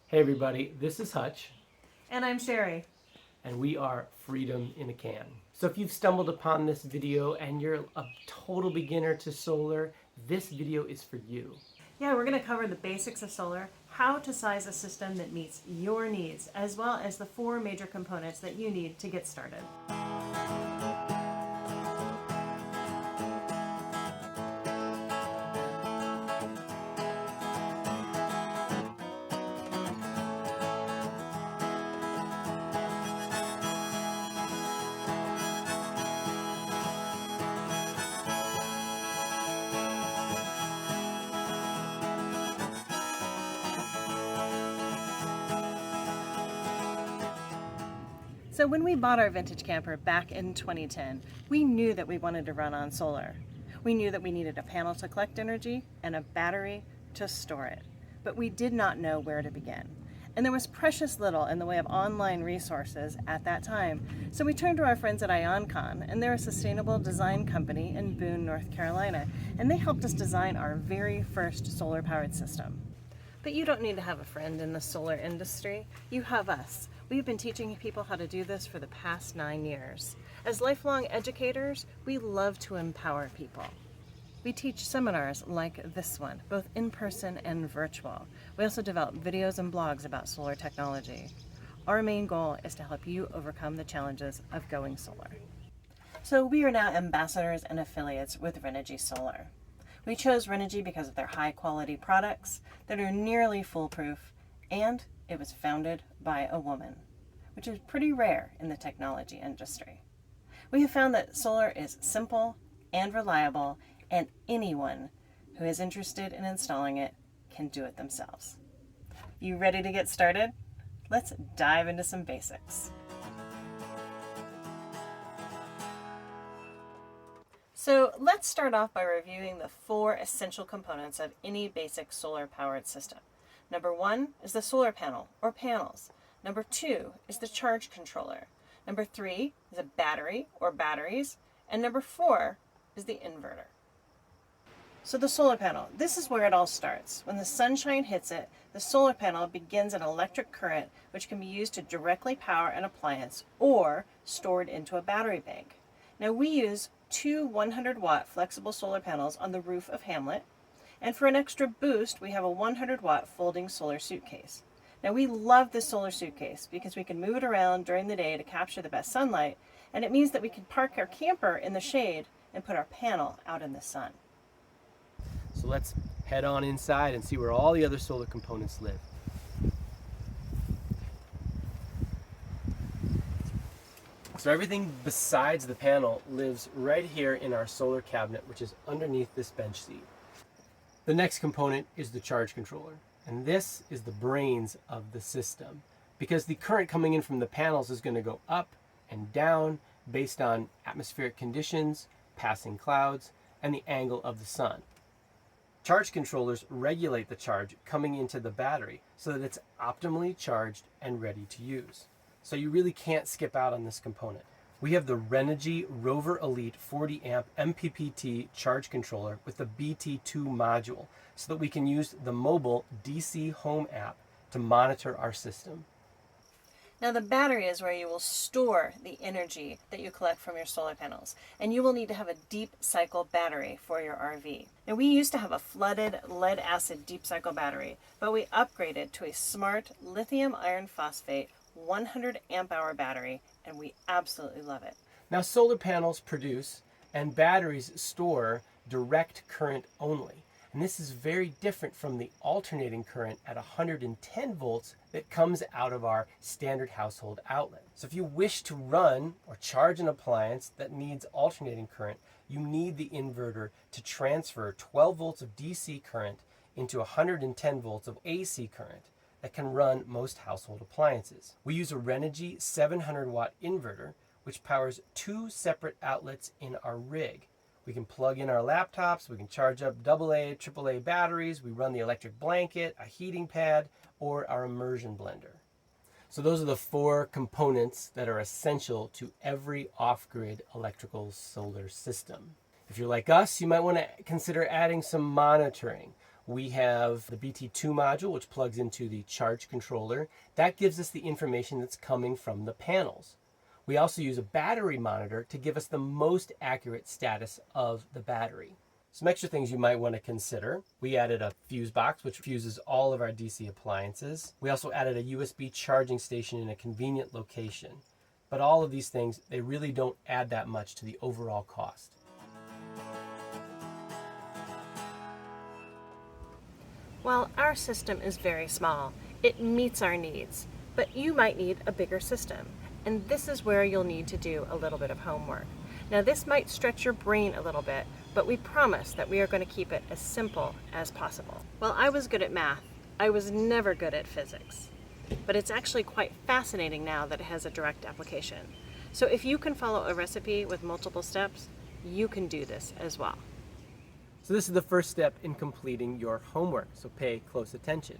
Hey everybody, this is Hutch. And I'm Shari. And we are Freedom in a Can. So if you've stumbled upon this video and you're a total beginner to solar, this video is for you. Yeah, we're going to cover the basics of solar, how to size a system that meets your needs, as well as the 4 major components that you need to get started. So when we bought our vintage camper back in 2010, we knew that we wanted to run on solar. We knew that we needed a panel to collect energy and a battery to store it. But we did not know where to begin. And there was precious little in the way of online resources at that time. So we turned to our friends at IonCon, and they're a sustainable design company in Boone, North Carolina. And they helped us design our very first solar-powered system. But you don't need to have a friend in the solar industry. You have us. We've been teaching people how to do this for the past 9 years. As lifelong educators, we love to empower people. We teach seminars like this one, both in person and virtual. We also develop videos and blogs about solar technology. Our main goal is to help you overcome the challenges of going solar. So we are now ambassadors and affiliates with Renogy Solar. We chose Renogy because of their high quality products that are nearly foolproof, and it was founded by a woman, which is pretty rare in the technology industry. We have found that solar is simple and reliable, and anyone who is interested in installing it can do it themselves. You ready to get started? Let's dive into some basics. So let's start off by reviewing the 4 essential components of any basic solar-powered system. Number 1 is the solar panel, or panels. Number 2 is the charge controller. Number 3 is a battery, or batteries. And number 4 is the inverter. So the solar panel, this is where it all starts. When the sunshine hits it, the solar panel begins an electric current which can be used to directly power an appliance or stored into a battery bank. Now we use 2 100-watt flexible solar panels on the roof of Hamlet, and for an extra boost we have a 100-watt folding solar suitcase. Now we love this solar suitcase because we can move it around during the day to capture the best sunlight, and it means that we can park our camper in the shade and put our panel out in the sun. So let's head on inside and see where all the other solar components live. So everything besides the panel lives right here in our solar cabinet, which is underneath this bench seat. The next component is the charge controller, and this is the brains of the system, because the current coming in from the panels is going to go up and down based on atmospheric conditions, passing clouds, and the angle of the sun. Charge controllers regulate the charge coming into the battery so that it's optimally charged and ready to use. So you really can't skip out on this component. We have the Renogy Rover Elite 40 amp MPPT charge controller with the BT2 module so that we can use the mobile DC Home app to monitor our system. Now the battery is where you will store the energy that you collect from your solar panels, and you will need to have a deep cycle battery for your RV. Now we used to have a flooded lead acid deep cycle battery, but we upgraded to a smart lithium iron phosphate 100 amp hour battery, and we absolutely love it. Now solar panels produce and batteries store direct current only. And this is very different from the alternating current at 110 volts that comes out of our standard household outlet. So if you wish to run or charge an appliance that needs alternating current, you need the inverter to transfer 12 volts of DC current into 110 volts of AC current that can run most household appliances. We use a Renogy 700-watt inverter, which powers 2 separate outlets in our rig. We can plug in our laptops, we can charge up AA, AAA batteries, we run the electric blanket, a heating pad, or our immersion blender. So those are the 4 components that are essential to every off-grid electrical solar system. If you're like us, you might want to consider adding some monitoring. We have the BT2 module, which plugs into the charge controller. That gives us the information that's coming from the panels. We also use a battery monitor to give us the most accurate status of the battery. Some extra things you might want to consider. We added a fuse box, which fuses all of our DC appliances. We also added a USB charging station in a convenient location. But all of these things, they really don't add that much to the overall cost. While our system is very small, it meets our needs, but you might need a bigger system, and this is where you'll need to do a little bit of homework. Now this might stretch your brain a little bit, but we promise that we are going to keep it as simple as possible. Well, I was good at math. I was never good at physics, but it's actually quite fascinating now that it has a direct application. So if you can follow a recipe with multiple steps, you can do this as well. So this is the first step in completing your homework, so pay close attention.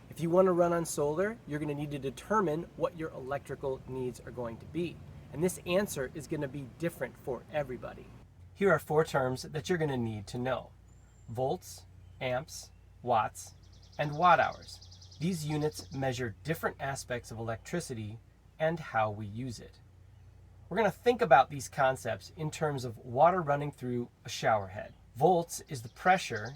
If you want to run on solar, you're going to need to determine what your electrical needs are going to be. And this answer is going to be different for everybody. Here are 4 terms that you're going to need to know: volts, amps, watts, and watt hours. These units measure different aspects of electricity and how we use it. We're going to think about these concepts in terms of water running through a shower head. Volts is the pressure,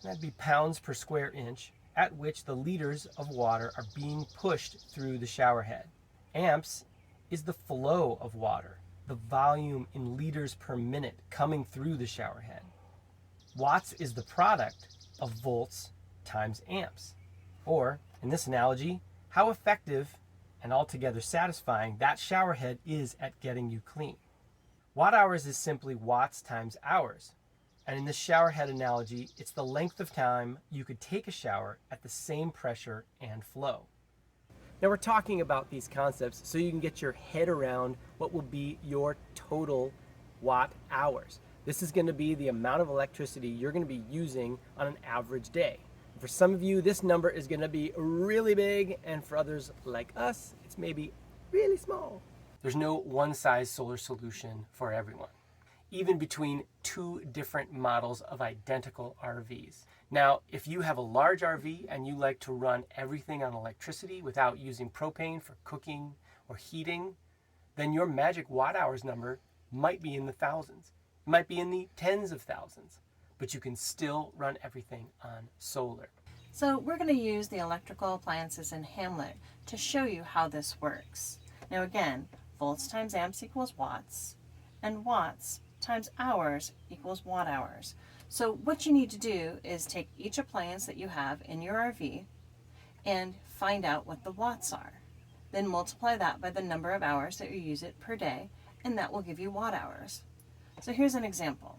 that'd be pounds per square inch, at which the liters of water are being pushed through the shower head. Amps is the flow of water, the volume in liters per minute coming through the shower head. Watts is the product of volts times amps, or, in this analogy, how effective and altogether satisfying that shower head is at getting you clean. Watt hours is simply watts times hours. And in this shower head analogy, it's the length of time you could take a shower at the same pressure and flow. Now we're talking about these concepts so you can get your head around what will be your total watt hours. This is going to be the amount of electricity you're going to be using on an average day. For some of you, this number is going to be really big, and for others like us, it's maybe really small. There's no one-size solar solution for everyone, even between 2 different models of identical RVs. Now, if you have a large RV and you like to run everything on electricity without using propane for cooking or heating, then your magic watt hours number might be in the thousands. It might be in the tens of thousands, but you can still run everything on solar. So we're going to use the electrical appliances in Hamlet to show you how this works. Now again, volts times amps equals watts, and watts times hours equals watt hours. So what you need to do is take each appliance that you have in your RV and find out what the watts are. Then multiply that by the number of hours that you use it per day, and that will give you watt hours. So here's an example.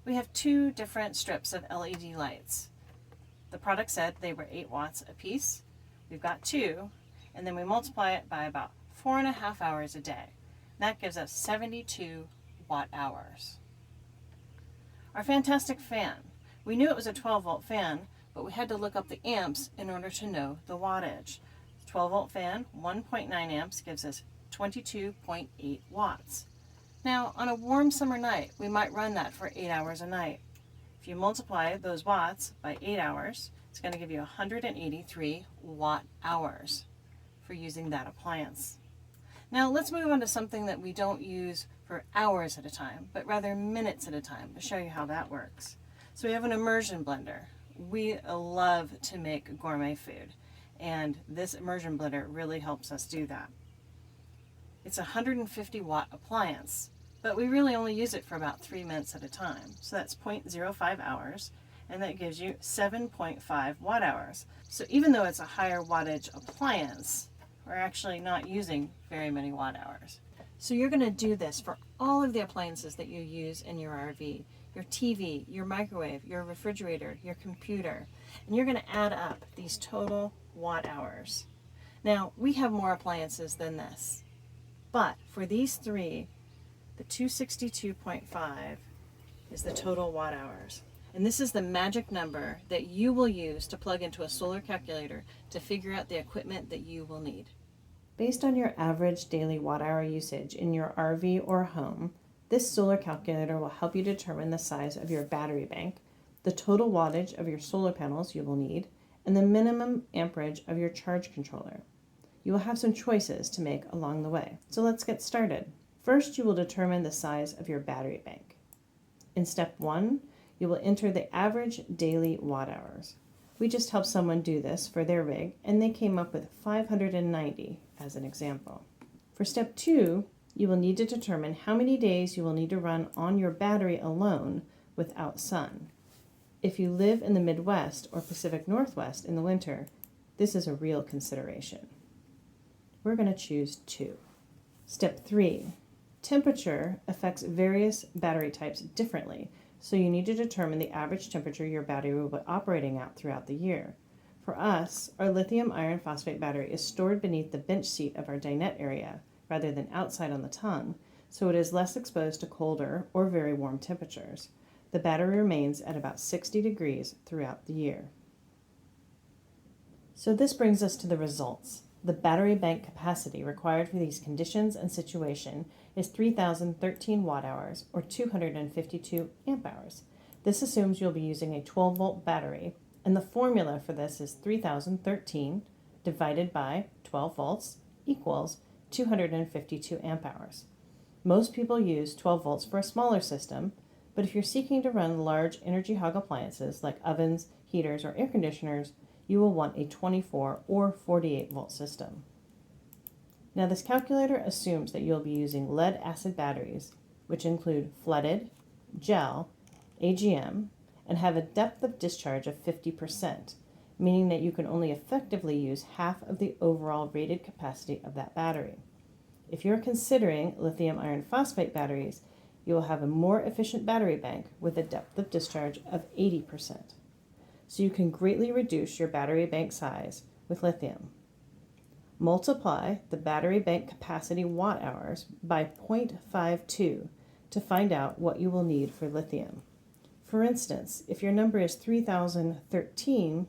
We have 2 different strips of LED lights. The product said they were 8 watts a piece. We've got 2, and then we multiply it by about 4.5 hours a day. That gives us 72 watt hours. Our fantastic fan. We knew it was a 12-volt fan, but we had to look up the amps in order to know the wattage. 12-volt fan, 1.9 amps gives us 22.8 watts. Now, on a warm summer night, we might run that for 8 hours a night. If you multiply those watts by 8 hours, it's going to give you 183 watt hours for using that appliance. Now, let's move on to something that we don't use for hours at a time, but rather minutes at a time, to show you how that works. So we have an immersion blender. We love to make gourmet food, and this immersion blender really helps us do that. It's a 150 watt appliance, but we really only use it for about 3 minutes at a time. So that's 0.05 hours, and that gives you 7.5 watt hours. So even though it's a higher wattage appliance, we're actually not using very many watt hours. So you're going to do this for all of the appliances that you use in your RV, your TV, your microwave, your refrigerator, your computer, and you're going to add up these total watt hours. Now, we have more appliances than this, but for these 3, the 262.5 is the total watt hours. And this is the magic number that you will use to plug into a solar calculator to figure out the equipment that you will need. Based on your average daily watt-hour usage in your RV or home, this solar calculator will help you determine the size of your battery bank the total wattage of your solar panels you will need, and the minimum amperage of your charge controller. You will have some choices to make along the way. So let's get started. First, you will determine the size of your battery bank. In step 1, you will enter the average daily watt hours. We just helped someone do this for their rig, and they came up with 590 as an example. For step 2, you will need to determine how many days you will need to run on your battery alone without sun. If you live in the Midwest or Pacific Northwest in the winter, this is a real consideration. We're going to choose 2. Step 3. Temperature affects various battery types differently, so you need to determine the average temperature your battery will be operating at throughout the year. For us, our lithium iron phosphate battery is stored beneath the bench seat of our dinette area rather than outside on the tongue, so it is less exposed to colder or very warm temperatures. The battery remains at about 60 degrees throughout the year. So this brings us to the results. The battery bank capacity required for these conditions and situation is 3,013 watt hours or 252 amp hours. This assumes you'll be using a 12-volt battery, and the formula for this is 3,013 divided by 12 volts equals 252 amp hours. Most people use 12 volts for a smaller system, but if you're seeking to run large energy hog appliances like ovens, heaters, or air conditioners, you will want a 24 or 48 volt system. Now this calculator assumes that you'll be using lead acid batteries, which include flooded, gel, AGM, and have a depth of discharge of 50%, meaning that you can only effectively use half of the overall rated capacity of that battery. If you're considering lithium iron phosphate batteries, you will have a more efficient battery bank with a depth of discharge of 80%. So you can greatly reduce your battery bank size with lithium. Multiply the battery bank capacity watt hours by 0.52 to find out what you will need for lithium. For instance, if your number is 3,013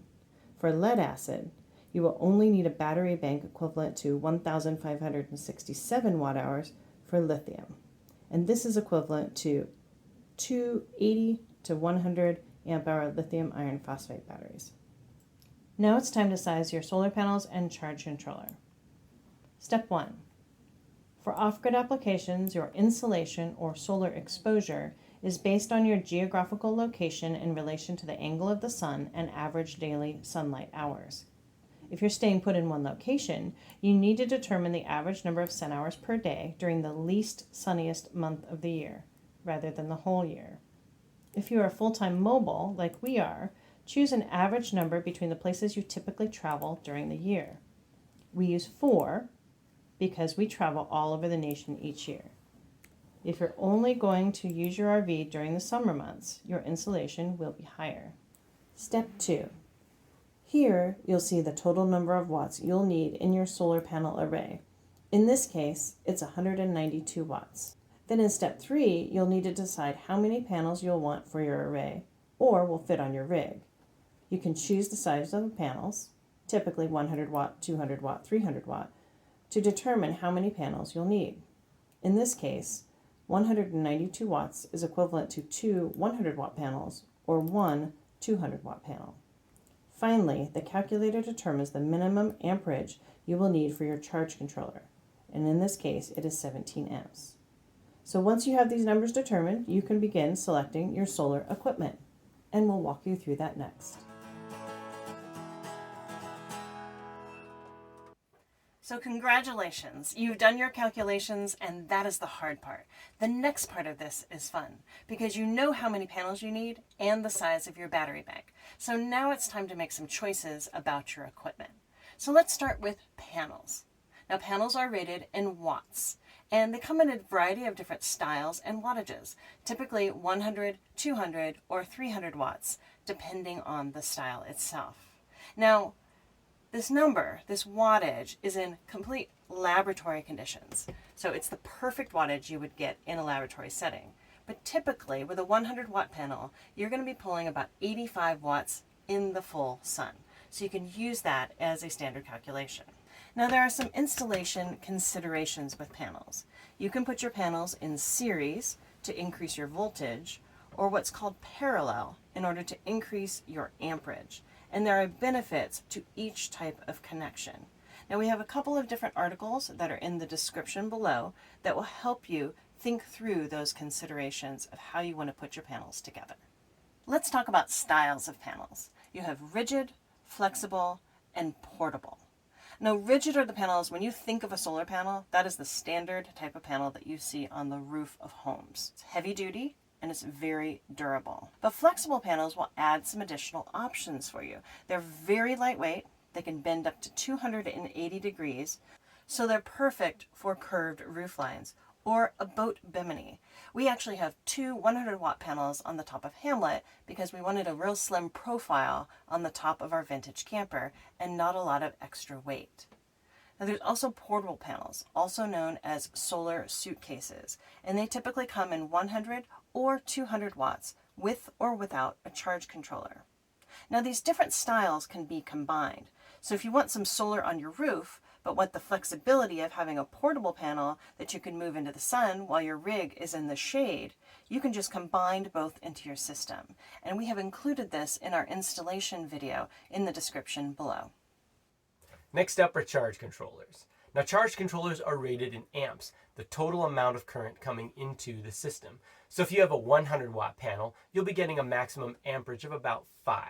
for lead acid, you will only need a battery bank equivalent to 1,567 watt hours for lithium. And this is equivalent to 280 to 100 amp hour lithium iron phosphate batteries. Now it's time to size your solar panels and charge controller. Step 1. For off-grid applications, your insolation or solar exposure is based on your geographical location in relation to the angle of the sun and average daily sunlight hours. If you're staying put in one location, you need to determine the average number of sun hours per day during the least sunniest month of the year, rather than the whole year. If you are full-time mobile, like we are, choose an average number between the places you typically travel during the year. We use 4 because we travel all over the nation each year. If you're only going to use your RV during the summer months, your insolation will be higher. Step 2. Here, you'll see the total number of watts you'll need in your solar panel array. In this case, it's 192 watts. Then in step 3, you'll need to decide how many panels you'll want for your array or will fit on your rig. You can choose the size of the panels, typically 100 watt, 200 watt, 300 watt, to determine how many panels you'll need. In this case, 192 watts is equivalent to 2 100 watt panels or 1 200 watt panel. Finally, the calculator determines the minimum amperage you will need for your charge controller, and in this case, it is 17 amps. So once you have these numbers determined, you can begin selecting your solar equipment, and we'll walk you through that next. So congratulations, you've done your calculations, and that is the hard part. The next part of this is fun because you know how many panels you need and the size of your battery bank. So now it's time to make some choices about your equipment. So let's start with panels. Now panels are rated in watts, and they come in a variety of different styles and wattages, typically 100, 200, or 300 watts, depending on the style itself. Now, this number, this wattage, is in complete laboratory conditions. So it's the perfect wattage you would get in a laboratory setting. But typically, with a 100 watt panel, you're going to be pulling about 85 watts in the full sun. So you can use that as a standard calculation. Now there are some installation considerations with panels. You can put your panels in series to increase your voltage, or what's called parallel in order to increase your amperage. And there are benefits to each type of connection. Now we have a couple of different articles that are in the description below that will help you think through those considerations of how you want to put your panels together. Let's talk about styles of panels. You have rigid, flexible, and portable. Now, rigid are the panels, when you think of a solar panel, that is the standard type of panel that you see on the roof of homes. It's heavy duty and it's very durable. But flexible panels will add some additional options for you. They're very lightweight. They can bend up to 280 degrees, so they're perfect for curved roof lines or a boat bimini. We actually have two 100-watt panels on the top of Hamlet because we wanted a real slim profile on the top of our vintage camper and not a lot of extra weight. Now there's also portable panels, also known as solar suitcases, and they typically come in 100 or 200 watts with or without a charge controller. Now these different styles can be combined. So if you want some solar on your roof, but want the flexibility of having a portable panel that you can move into the sun while your rig is in the shade, you can just combine both into your system. And we have included this in our installation video in the description below. Next up are charge controllers. Now charge controllers are rated in amps, the total amount of current coming into the system. So if you have a 100-watt panel, you'll be getting a maximum amperage of about 5.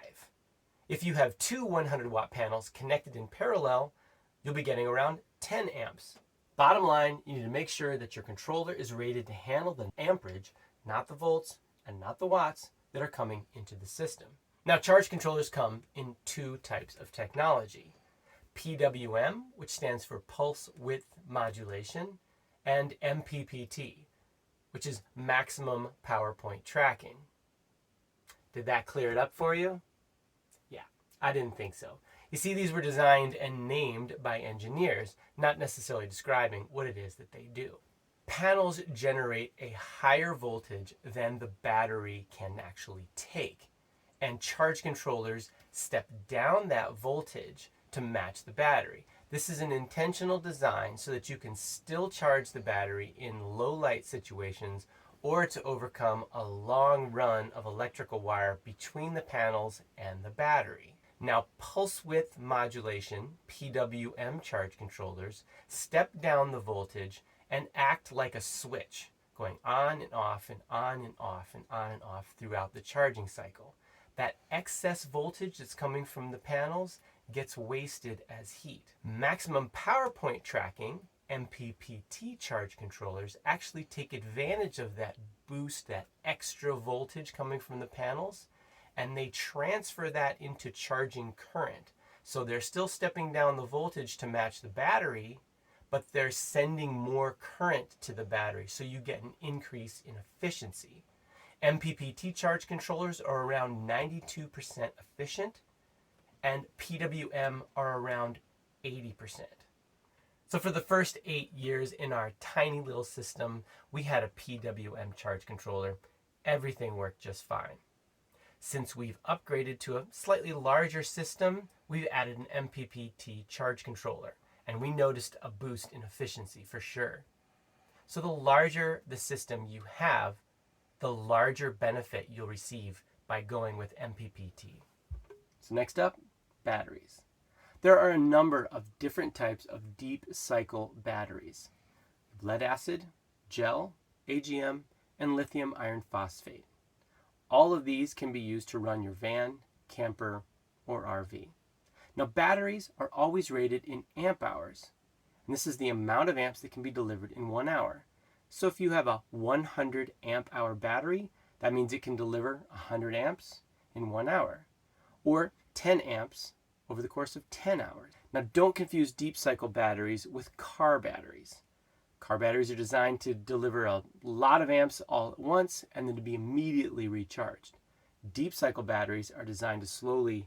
If you have two 100-watt panels connected in parallel, you'll be getting around 10 amps. Bottom line, you need to make sure that your controller is rated to handle the amperage, not the volts and not the watts that are coming into the system. Now charge controllers come in two types of technology. PWM, which stands for pulse width modulation, and MPPT, which is maximum power point tracking. Did that clear it up for you? Yeah, I didn't think so. You see, these were designed and named by engineers, not necessarily describing what it is that they do. Panels generate a higher voltage than the battery can actually take, and charge controllers step down that voltage to match the battery. This is an intentional design so that you can still charge the battery in low light situations or to overcome a long run of electrical wire between the panels and the battery. Now, pulse width modulation, PWM charge controllers, step down the voltage and act like a switch, going on and off and on and off and on and off throughout the charging cycle. That excess voltage that's coming from the panels gets wasted as heat. Maximum power point tracking, MPPT charge controllers, actually take advantage of that boost, that extra voltage coming from the panels, and they transfer that into charging current. So they're still stepping down the voltage to match the battery, but they're sending more current to the battery, so you get an increase in efficiency. MPPT charge controllers are around 92% efficient, and PWM are around 80%. So for the first 8 years in our tiny little system, we had a PWM charge controller. Everything worked just fine. Since we've upgraded to a slightly larger system, we've added an MPPT charge controller, and we noticed a boost in efficiency for sure. So the larger the system you have, the larger benefit you'll receive by going with MPPT. So next up, batteries. There are a number of different types of deep cycle batteries: lead acid, gel, AGM, and lithium iron phosphate. All of these can be used to run your van, camper, or RV. Now, batteries are always rated in amp hours, and this is the amount of amps that can be delivered in 1 hour. So if you have a 100 amp hour battery, that means it can deliver 100 amps in 1 hour, or 10 amps over the course of 10 hours. Now, don't confuse deep cycle batteries with car batteries. Car batteries are designed to deliver a lot of amps all at once and then to be immediately recharged. Deep cycle batteries are designed to slowly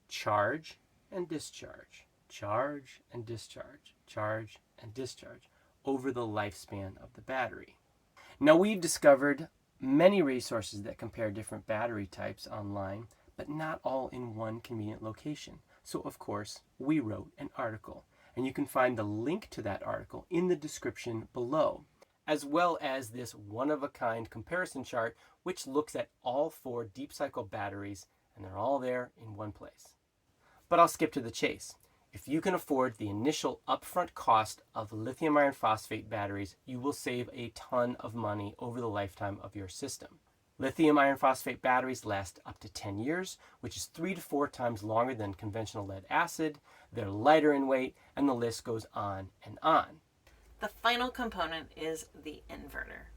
charge and discharge, charge and discharge, charge and discharge over the lifespan of the battery. Now, we've discovered many resources that compare different battery types online, but not all in one convenient location. So, of course, we wrote an article, and you can find the link to that article in the description below. as well as this one-of-a-kind comparison chart, which looks at all 4 deep cycle batteries, and they're all there in one place. But I'll skip to the chase. If you can afford the initial upfront cost of lithium iron phosphate batteries, you will save a ton of money over the lifetime of your system. Lithium iron phosphate batteries last up to 10 years, which is 3 to 4 times longer than conventional lead acid. They're lighter in weight, and the list goes on and on. The final component is the inverter.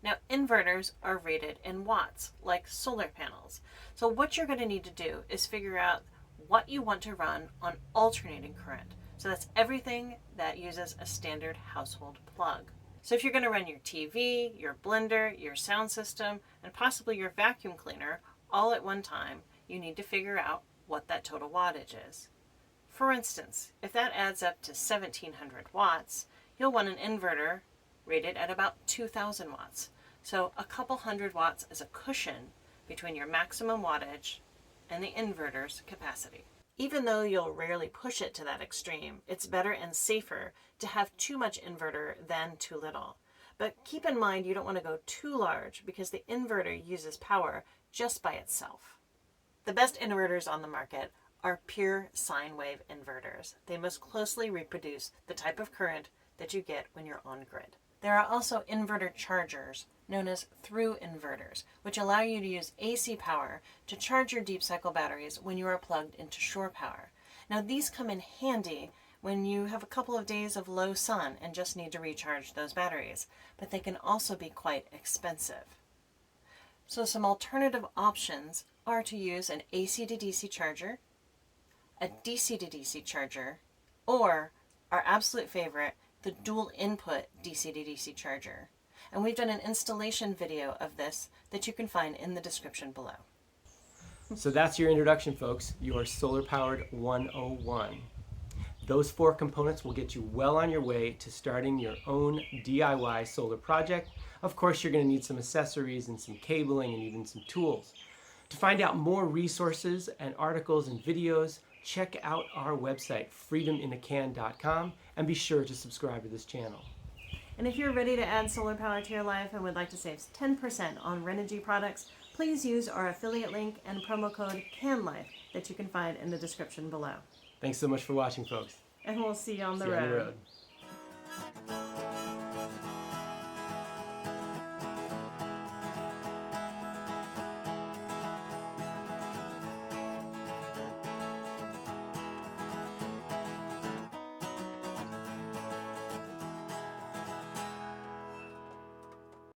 Now, inverters are rated in watts, like solar panels. So what you're going to need to do is figure out what you want to run on alternating current. So that's everything that uses a standard household plug. So if you're going to run your TV, your blender, your sound system, and possibly your vacuum cleaner all at one time, you need to figure out what that total wattage is. For instance, if that adds up to 1700 watts, you'll want an inverter rated at about 2000 watts. So a couple hundred watts is a cushion between your maximum wattage and the inverter's capacity. Even though you'll rarely push it to that extreme, it's better and safer to have too much inverter than too little. But keep in mind you don't want to go too large because the inverter uses power just by itself. The best inverters on the market are pure sine wave inverters. They most closely reproduce the type of current that you get when you're on grid. There are also inverter chargers, known as through inverters, which allow you to use AC power to charge your deep cycle batteries when you are plugged into shore power. Now these come in handy when you have a couple of days of low sun and just need to recharge those batteries, but they can also be quite expensive. So some alternative options are to use an AC to DC charger, a DC to DC charger, or our absolute favorite, the dual input DC to DC charger. And we've done an installation video of this that you can find in the description below. So that's your introduction, folks, your Solar Powered 101. Those 4 components will get you well on your way to starting your own DIY solar project. Of course, you're going to need some accessories and some cabling and even some tools. To find out more resources and articles and videos, check out our website, freedominacan.com, and be sure to subscribe to this channel. And if you're ready to add solar power to your life and would like to save 10% on Renogy products, please use our affiliate link and promo code CANLIFE that you can find in the description below. Thanks so much for watching, folks. And we'll see you on the See you road. on the road.